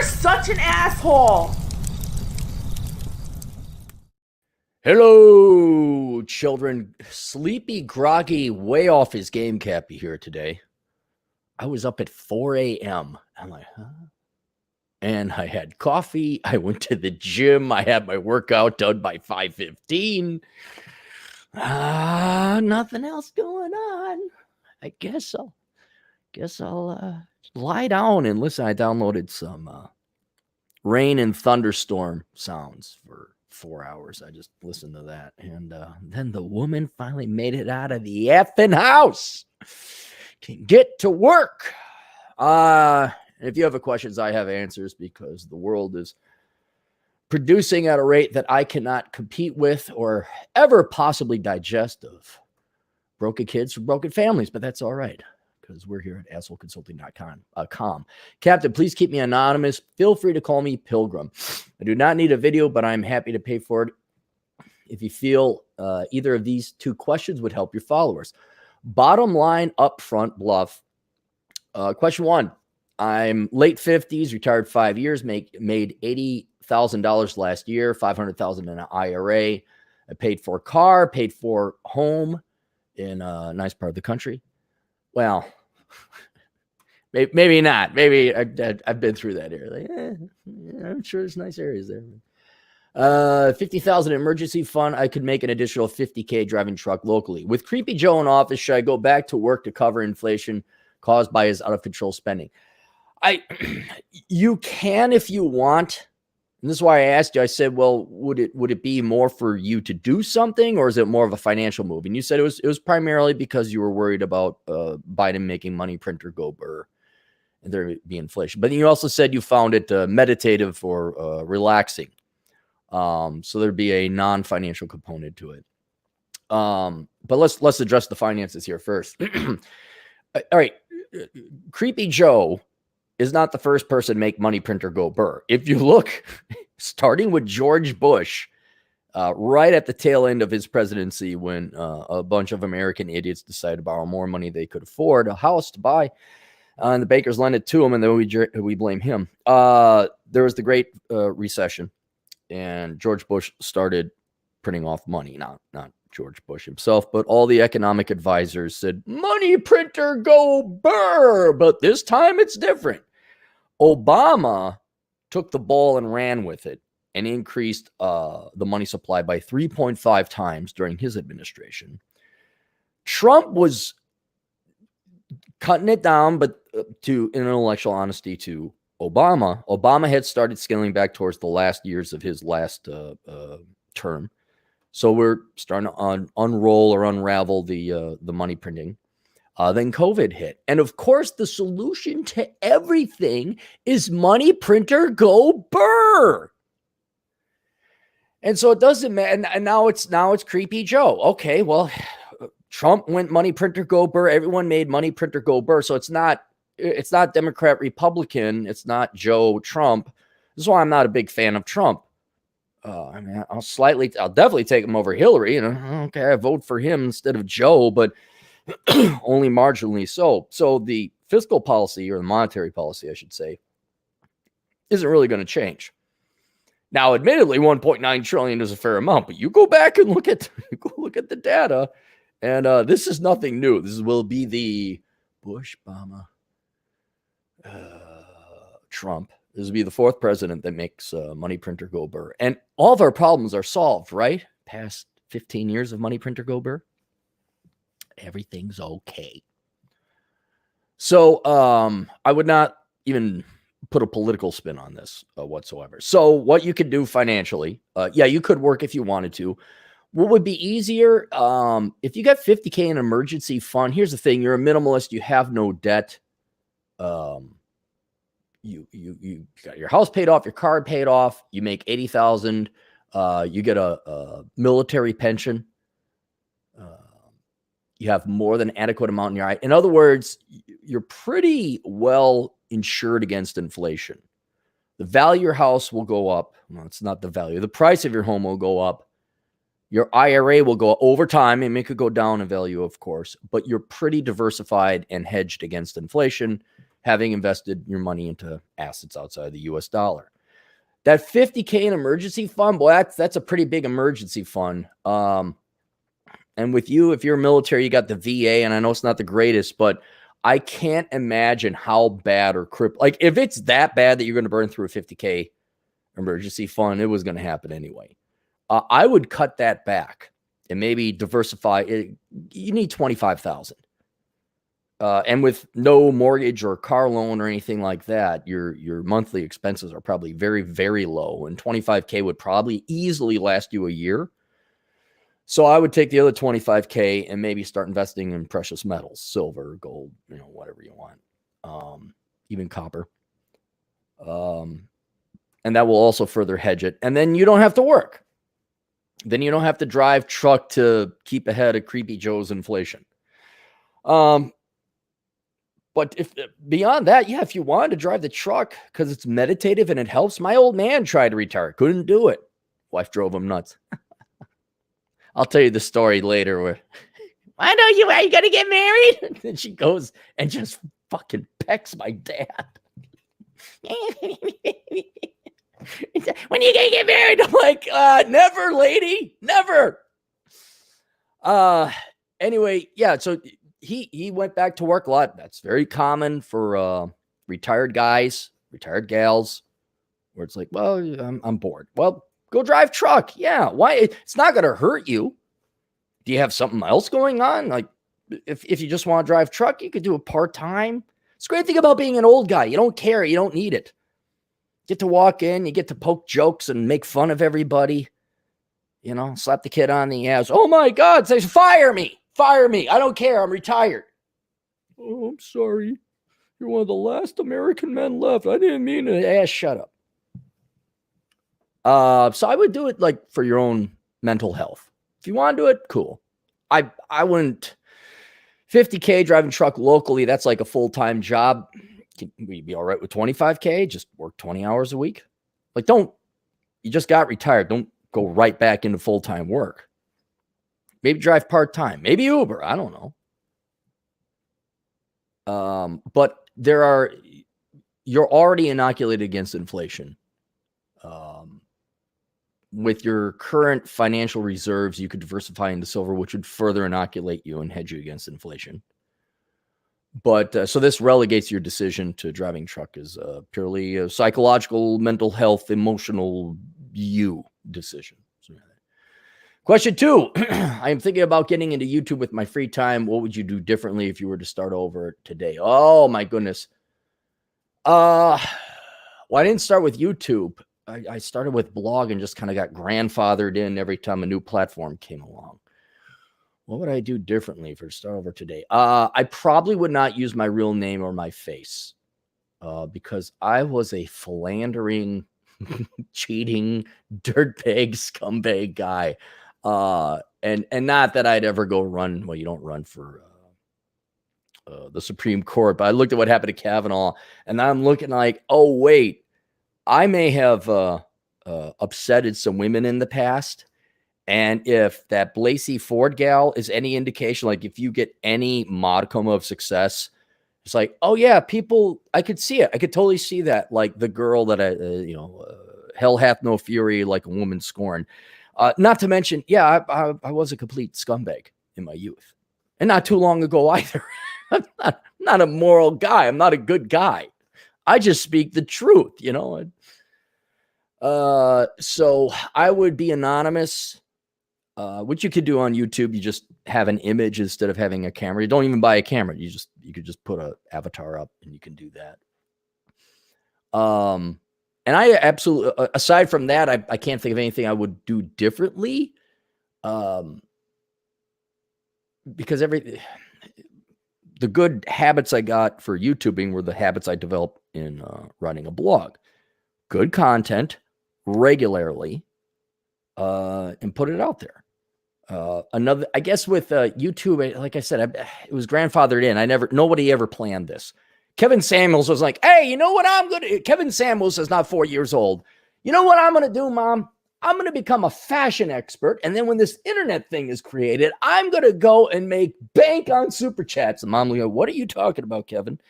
You're such an asshole. Hello, children. Sleepy, groggy, way off his game cappy here today. I was up at 4 a.m. I'm like, huh? And I had coffee. I went to the gym. I had my workout done by 5:15. Nothing else going on. I guess I'll lie down and listen. I downloaded some rain and thunderstorm sounds for 4 hours. I just listened to that. And then the woman finally made it out of the effing house. Can get to work. If you have questions, I have answers because the world is producing at a rate that I cannot compete with or ever possibly digest of broken kids from broken families, but that's all right because we're here at assholeconsulting.com. Captain, please keep me anonymous. Feel free to call me Pilgrim. I do not need a video, but I'm happy to pay for it if you feel either of these two questions would help your followers. Bottom line, upfront bluff. Question one. I'm late 50s, retired 5 years, made $80,000 last year, $500,000 in an IRA. I paid for a car, paid for home in a nice part of the country. Well, maybe not. Maybe I've been through that area. Like, I'm sure there's nice areas there. 50,000 emergency fund. I could make an additional 50K driving truck locally. With Creepy Joe in office, should I go back to work to cover inflation caused by his out of control spending? You can if you want. And this is why I asked you. I said, well, would it be more for you to do something, or is it more of a financial move? And you said it was primarily because you were worried about Biden making money printer go burr and there be inflation. But you also said you found it meditative or relaxing. So there'd be a non-financial component to it. But let's address the finances here first. All right, Creepy Joe is not the first person to make money printer go burr. If you look, starting with George Bush, right at the tail end of his presidency, when a bunch of American idiots decided to borrow more money they could afford a house to buy, and the bankers lent it to him, and then we blame him. There was the Great Recession, and George Bush started printing off money, not George Bush himself, but all the economic advisors said, money printer go burr, but this time it's different. Obama took the ball and ran with it and increased the money supply by 3.5 times during his administration. Trump was cutting it down, but to intellectual honesty to Obama. Obama had started scaling back towards the last years of his last term. So we're starting to unroll or unravel the money printing. Then COVID hit. And of course, the solution to everything is money printer go burr. And so it doesn't matter. And now it's Creepy Joe. Okay, well, Trump went money printer go burr. Everyone made money printer go burr. So it's not Democrat, Republican. It's not Joe, Trump. This is why I'm not a big fan of Trump. I mean, I'll definitely take him over Hillary. Okay, I vote for him instead of Joe, but only marginally so. So the fiscal policy, or the monetary policy, I should say, isn't really going to change. Now, admittedly, 1.9 trillion is a fair amount, but you go back and look at the data, and this is nothing new. This will be the Bush, Obama, Trump. This will be the fourth president that makes money printer go burr, and all of our problems are solved. Right, past 15 years of money printer go burr. Everything's okay. So I would not even put a political spin on this whatsoever. So what you could do financially, you could work if you wanted to. What would be easier if you got 50K in emergency fund? Here's the thing: you're a minimalist. You have no debt. You got your house paid off, your car paid off. You make 80,000. You get a military pension. You have more than adequate amount in your eye. In other words, you're pretty well insured against inflation. The value of your house will go up. Well, it's not the value. The price of your home will go up. Your IRA will go up over time. And it could go down in value, of course, but you're pretty diversified and hedged against inflation. having invested your money into assets outside the US dollar. That $50K in emergency fund, boy, that's a pretty big emergency fund. And with you, if you're military, you got the VA, and I know it's not the greatest, but I can't imagine how bad or like if it's that bad that you're going to burn through a $50K emergency fund, it was going to happen anyway. I would cut that back and maybe diversify it. You need 25,000. And with no mortgage or car loan or anything like that, your monthly expenses are probably very, very low. And 25K would probably easily last you a year. So I would take the other 25K and maybe start investing in precious metals, silver, gold, whatever you want, even copper. And that will also further hedge it. And then you don't have to work. Then you don't have to drive truck to keep ahead of Creepy Joe's inflation. But if beyond that, yeah, if you wanted to drive the truck because it's meditative and it helps, my old man tried to retire, couldn't do it. Wife drove him nuts. I'll tell you the story later where, I know you, are you going to get married? And she goes and just fucking pecks my dad. When are you going to get married? I'm like, never, lady, never. Anyway, yeah, so he went back to work a lot. That's very common for retired guys, retired gals, where it's like, well, I'm bored. Well, go drive truck. Yeah. Why? It's not going to hurt you. Do you have something else going on? Like if you just want to drive truck, you could do it part-time. It's a great thing about being an old guy. You don't care. You don't need it. Get to walk in. You get to poke jokes and make fun of everybody. Slap the kid on the ass. Oh my God. Says, fire me. Fire me. I don't care. I'm retired. Oh, I'm sorry. You're one of the last American men left. I didn't mean to. Shut up. So I would do it like for your own mental health. If you want to do it, cool. I wouldn't. 50K driving truck locally, that's like a full-time job. We'd be all right with 25K. Just work 20 hours a week. Like, you just got retired. Don't go right back into full-time work. Maybe drive part-time. Maybe Uber. I don't know. But you're already inoculated against inflation. With your current financial reserves, you could diversify into silver, which would further inoculate you and hedge you against inflation. But so this relegates your decision to driving truck as purely a psychological, mental health, emotional decision. Question 2. I am thinking about getting into YouTube with my free time. What would you do differently if you were to start over today? Oh, my goodness. Well, I didn't start with YouTube. I started with blog and just kind of got grandfathered in every time a new platform came along. What would I do differently if I start over today? I probably would not use my real name or my face because I was a philandering, cheating, dirtbag, scumbag guy. And not that I'd ever go run. Well, you don't run for the Supreme Court, but I looked at what happened to Kavanaugh and I'm looking like, oh, wait. I may have upsetted some women in the past. And if that Blasey Ford gal is any indication, like if you get any modicum of success, it's like, oh yeah, people, I could see it. I could totally see that. Like the girl that hell hath no fury like a woman scorned. Not to mention, yeah, I was a complete scumbag in my youth. And not too long ago either. I'm not a moral guy. I'm not a good guy. I just speak the truth, So I would be anonymous, which you could do on YouTube. You just have an image instead of having a camera. You don't even buy a camera. You could just put an avatar up and you can do that. And I absolutely, aside from that, I can't think of anything I would do differently. Because the good habits I got for YouTubing were the habits I developed in running a blog. Good content regularly, and put it out there. I guess with YouTube, like I said, it was grandfathered in. Nobody ever planned this. Kevin Samuels was like, hey, you know what Kevin Samuels is not 4 years old. You know what I'm going to do, Mom? I'm going to become a fashion expert. And then when this internet thing is created, I'm going to go and make bank on super chats. And Mom will go, what are you talking about, Kevin?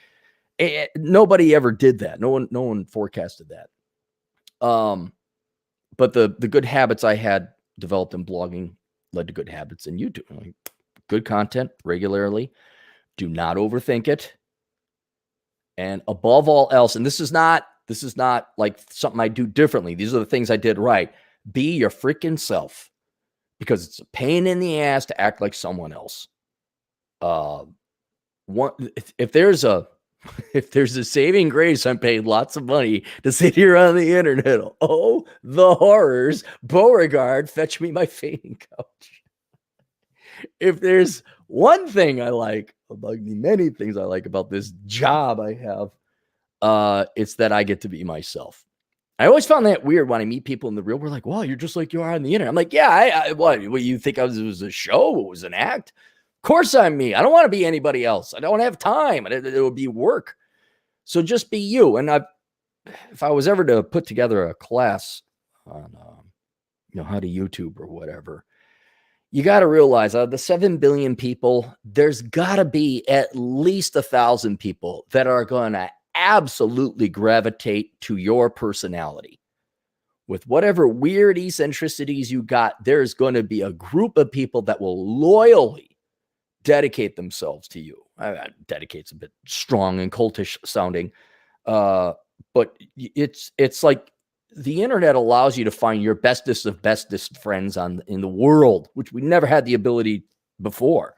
Nobody ever did that. No one forecasted that. But the good habits I had developed in blogging led to good habits in YouTube. Like, good content regularly. Do not overthink it. And above all else, and this is not like something I do differently. These are the things I did right. Be your freaking self, because it's a pain in the ass to act like someone else. If there's a saving grace, I'm paid lots of money to sit here on the internet. Oh, the horrors. Beauregard, fetch me my fainting couch. If there's one thing I like about the many things I like about this job I have, it's that I get to be myself. I always found that weird when I meet people in the real world. Like, wow, you're just like you are on the internet. I'm like, yeah, what you think it was a show? It was an act? Of course I'm me. I don't want to be anybody else. I don't have time. It would be work. So just be you. And if I was ever to put together a class on, how to YouTube or whatever, you got to realize out of the 7 billion people, there's got to be at least 1,000 people that are going to absolutely gravitate to your personality. With whatever weird eccentricities you got, there's going to be a group of people that will loyally dedicate themselves to you. Dedicate's a bit strong and cultish sounding, but it's like the internet allows you to find your bestest of bestest friends in the world, which we never had the ability before.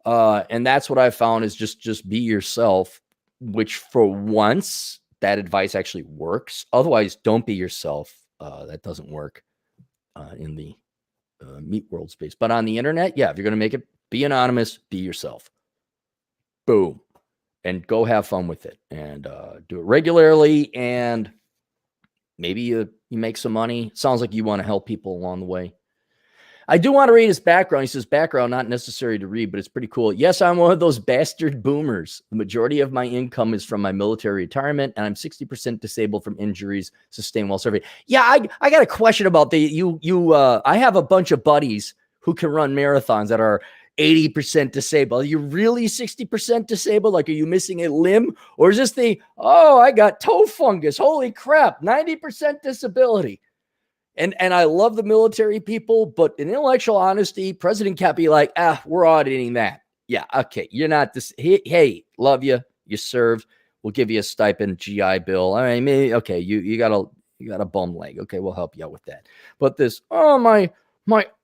And that's what I found is just be yourself, which for once that advice actually works. Otherwise, don't be yourself. That doesn't work in the meat world space. But on the internet, yeah, if you're going to make it, be anonymous, be yourself. Boom. And go have fun with it and do it regularly. And maybe you make some money. Sounds like you want to help people along the way. I do want to read his background. He says, background not necessary to read, but it's pretty cool. Yes, I'm one of those bastard boomers. The majority of my income is from my military retirement, and I'm 60% disabled from injuries sustained while serving. Yeah, I got a question about I have a bunch of buddies who can run marathons that are 80% disabled. Are you really 60% disabled? Like, are you missing a limb? Or is this I got toe fungus. Holy crap, 90% disability. And I love the military people, but in intellectual honesty, President can't be like, we're auditing that. Yeah, okay, you're not this. Hey, love you. You served. We'll give you a stipend, GI Bill. I mean, maybe, okay, you got a bum leg. Okay, we'll help you out with that. But my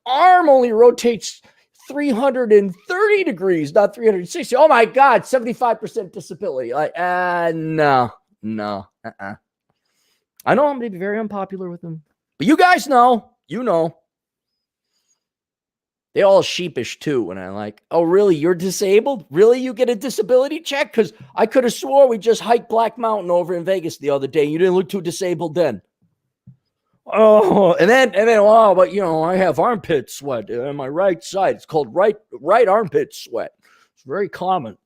arm only rotates 330 degrees, not 360. Oh my God, 75% disability. Like, no. I know I'm going to be very unpopular with them. But you guys know, they all sheepish too. When I'm like, oh, really? You're disabled? Really? You get a disability check? Because I could have swore we just hiked Black Mountain over in Vegas the other day. You didn't look too disabled then. Oh, and then, but I have armpit sweat on my right side. It's called right armpit sweat. It's very common.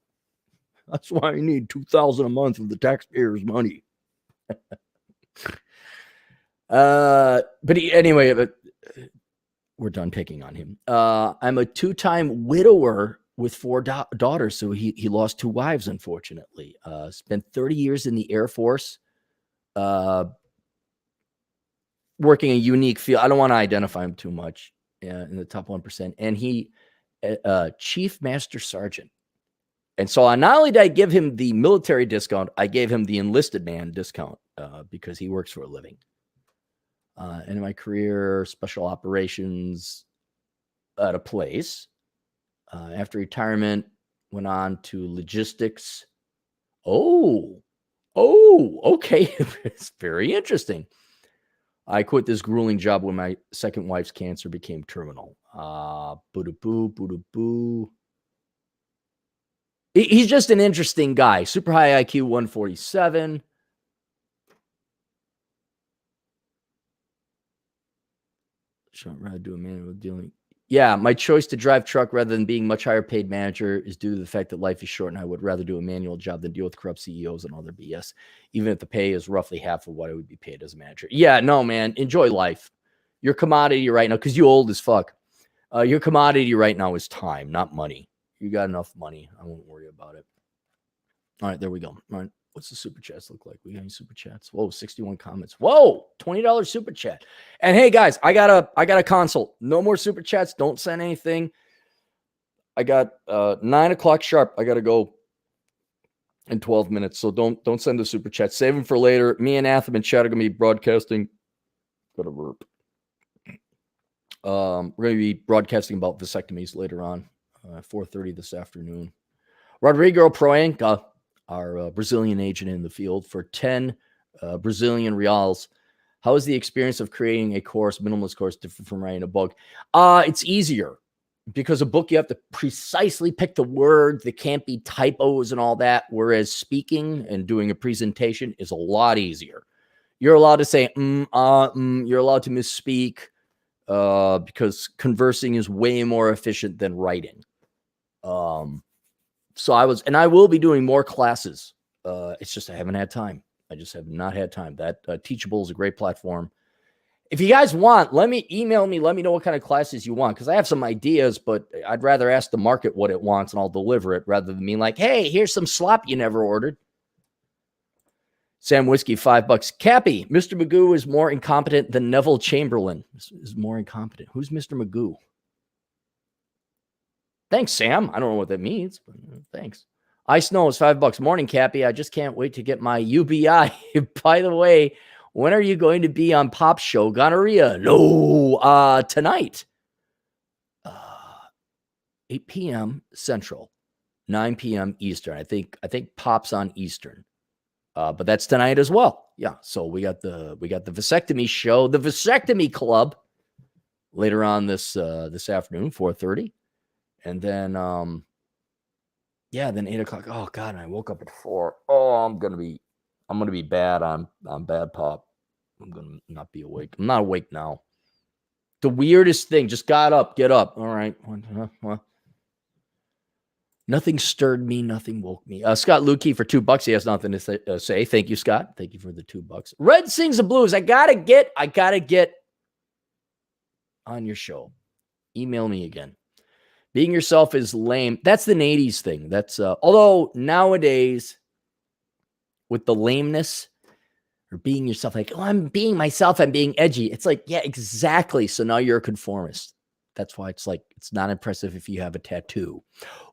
That's why I need $2,000 a month of the taxpayers' money. Anyway, we're done picking on him. I'm a 2-time widower with 4 daughters. So he lost 2 wives, unfortunately. Spent 30 years in the Air Force, working a unique field. I don't want to identify him too much in the top 1%. And he, Chief Master Sergeant. And so not only did I give him the military discount, I gave him the enlisted man discount because he works for a living. And in my career, special operations at a place. After retirement, went on to logistics. Oh, okay. It's very interesting. I quit this grueling job when my second wife's cancer became terminal. Boo-doo-boo. He's just an interesting guy. Super high IQ, 147. I'd rather do a manual dealing. Yeah, my choice to drive truck rather than being much higher paid manager is due to the fact that life is short, and I would rather do a manual job than deal with corrupt CEOs and other BS, even if the pay is roughly half of what I would be paid as a manager. Yeah, no, man, enjoy life. Your commodity right now, because you old as fuck. Your commodity right now is time, not money. You got enough money. I won't worry about it. All right, there we go. All right. What's the super chats look like? We got any super chats? Whoa, 61 comments. Whoa, $20 super chat. And hey guys, I got a consult. No more super chats. Don't send anything. I got 9 o'clock sharp. I gotta go in 12 minutes. So don't send the super chat. Save them for later. Me and Atham and Chad are gonna be broadcasting. Gotta burp. We're gonna be broadcasting about vasectomies later on, 4:30 this afternoon. Rodrigo Proenca, our Brazilian agent in the field, for 10 Brazilian reals. How is the experience of creating a course, minimalist course, different from writing a book? It's easier because a book, you have to precisely pick the words. There can't be typos and all that, whereas speaking and doing a presentation is a lot easier. You're allowed to say, you're allowed to misspeak because conversing is way more efficient than writing. So I will be doing more classes. It's just I haven't had time. I just have not had time. That Teachable is a great platform. If you guys want, email me. Let me know what kind of classes you want, because I have some ideas, but I'd rather ask the market what it wants and I'll deliver it rather than me like, hey, here's some slop you never ordered. Sam Whiskey, $5. Cappy, Mr. Magoo is more incompetent than Neville Chamberlain. Is more incompetent. Who's Mr. Magoo? Thanks, Sam. I don't know what that means, but thanks. Ice Snow is $5. Morning, Cappy. I just can't wait to get my UBI. By the way, when are you going to be on Pop's show? Gonorrhea? No, tonight. 8 p.m. Central, 9 p.m. Eastern. I think Pop's on Eastern. But that's tonight as well. Yeah. So we got the vasectomy show, the Vasectomy Club, later on this afternoon, 4:30. And then, then 8 o'clock. Oh God, I woke up at 4. Oh, I'm gonna be bad on Bad Pop. I'm gonna not be awake. I'm not awake now. The weirdest thing. Just got up. Get up. All right. Nothing stirred me. Nothing woke me. Scott Lukey for $2. He has nothing to say. Thank you, Scott. Thank you for the $2. Red sings the blues. I gotta get on your show. Email me again. Being yourself is lame. That's the 80s thing. That's although nowadays with the lameness or being yourself, like, oh, I'm being myself, I'm being edgy. It's like, yeah, exactly. So now you're a conformist. That's why it's like, it's not impressive if you have a tattoo.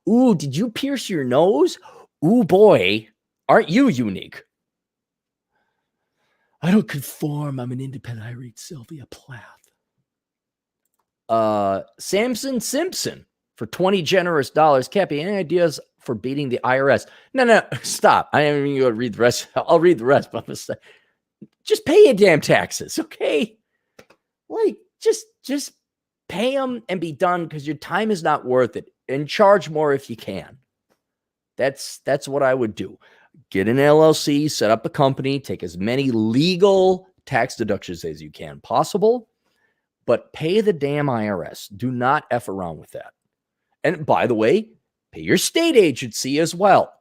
Ooh, did you pierce your nose? Ooh, boy, aren't you unique? I don't conform. I'm an independent. I read Sylvia Plath. Samson Simpson for $20 generous. Cappy, any ideas for beating the IRS? No, stop. I am even going to read the rest. I'll read the rest, but I'm just pay your damn taxes, okay? Like, just pay them and be done, because your time is not worth it. And charge more if you can. That's what I would do. Get an LLC, set up a company, take as many legal tax deductions as you can possible, but pay the damn IRS. Do not F around with that. And by the way, pay your state agency as well,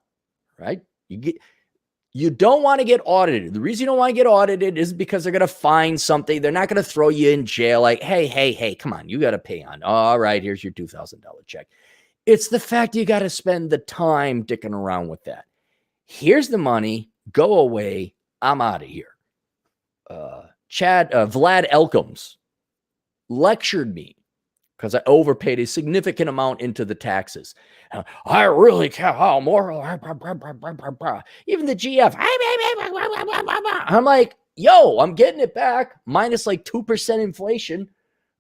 right? You don't want to get audited. The reason you don't want to get audited is because they're going to find something. They're not going to throw you in jail like, hey, come on, you got to pay on. All right, here's your $2,000 check. It's the fact you got to spend the time dicking around with that. Here's the money. Go away. I'm out of here. Vlad Elkins lectured me because I overpaid a significant amount into the taxes. I really can't. Oh, more. Even the GF. I'm like, yo, I'm getting it back minus like 2% inflation.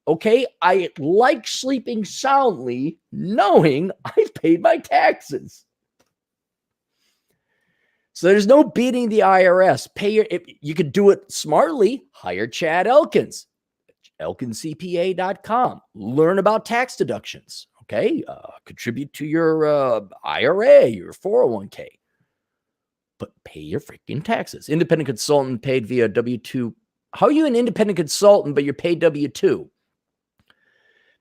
Okay, I like sleeping soundly knowing I've paid my taxes. So there's no beating the IRS. You could do it smartly. Hire Chad Elkins. ElkinsCPA.com. Learn about tax deductions. Okay, contribute to your IRA, your 401k. But pay your freaking taxes. Independent consultant paid via W-2. How are you an independent consultant, but you're paid W-2?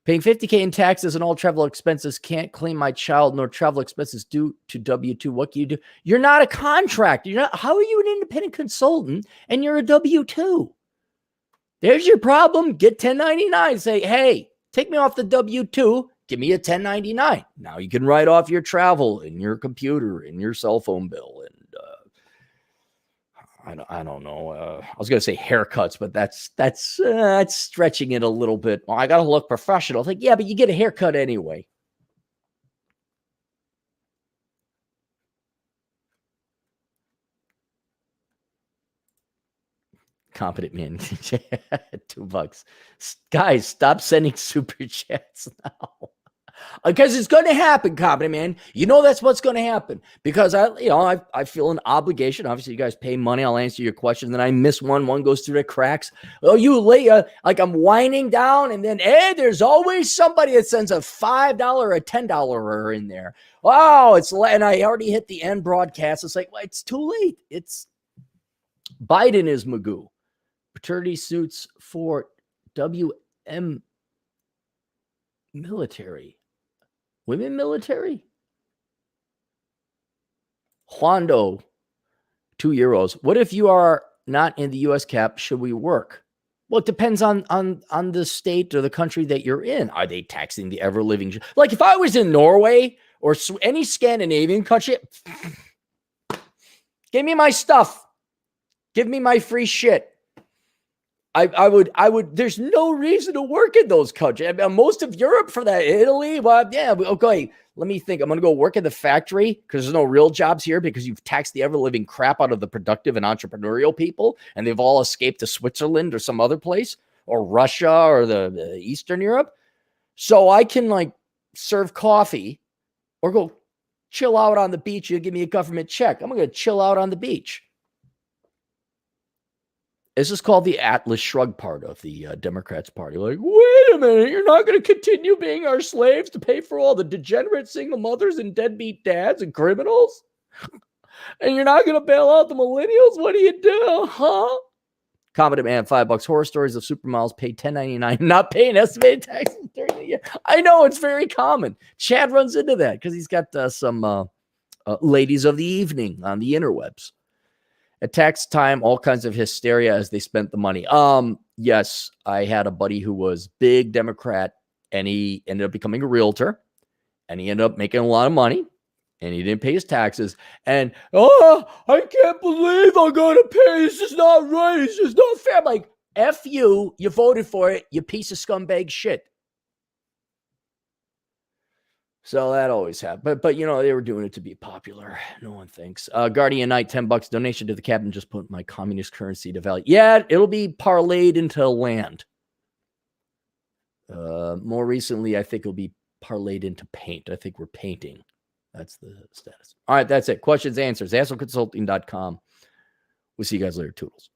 Paying $50K in taxes and all travel expenses, can't claim my child nor travel expenses due to W-2. What can you do? You're not a contractor. How are you an independent consultant and you're a W-2? There's your problem. Get 1099. Say, hey, take me off the W-2. give me a 1099. Now you can write off your travel and your computer and your cell phone bill. And I don't know. I was going to say haircuts, but that's stretching it a little bit. Well, I got to look professional. Like, yeah, but you get a haircut anyway. Competent man. $2. Guys, stop sending super chats now. Because it's going to happen, competent man. You know that's what's going to happen. Because I feel an obligation. Obviously, you guys pay money. I'll answer your questions. Then I miss one. One goes through the cracks. Oh, you late? Like I'm winding down, and then there's always somebody that sends a $5 or a $10 in there. Wow, and I already hit the end broadcast. It's like, well, it's too late. It's Biden is Magoo. Paternity suits for WM military. Women military? Juando, €2. What if you are not in the U.S. cap? Should we work? Well, it depends on the state or the country that you're in. Are they taxing the ever-living? Like if I was in Norway or any Scandinavian country, give me my stuff. Give me my free shit. I would, there's no reason to work in those countries. I mean, most of Europe for that, Italy, well, yeah, okay, let me think. I'm going to go work in the factory because there's no real jobs here because you've taxed the ever-living crap out of the productive and entrepreneurial people, and they've all escaped to Switzerland or some other place, or Russia or the Eastern Europe. So I can like serve coffee or go chill out on the beach. You give me a government check. I'm going to chill out on the beach. This is called the Atlas Shrugged part of the Democrats party. Like, wait a minute, you're not going to continue being our slaves to pay for all the degenerate single mothers and deadbeat dads and criminals? And you're not going to bail out the millennials? What do you do, huh? Competent man, $5. Horror stories of supermodels paid $10.99, not paying estimated taxes during the year. I know, it's very common. Chad runs into that because he's got some ladies of the evening on the interwebs. At tax time, all kinds of hysteria as they spent the money. Yes, I had a buddy who was big Democrat, and he ended up becoming a realtor, and he ended up making a lot of money, and he didn't pay his taxes. And, I can't believe I'm going to pay. This is not right. It's just not fair. I'm like, F you. You voted for it, you piece of scumbag shit. So that always happened. But they were doing it to be popular. No one thinks. Guardian Knight, $10 donation to the captain. Just put my communist currency to value. Yeah, it'll be parlayed into land. More recently, I think it'll be parlayed into paint. I think we're painting. That's the status. All right, that's it. Questions, answers. AstroConsulting.com. We'll see you guys later. Toodles.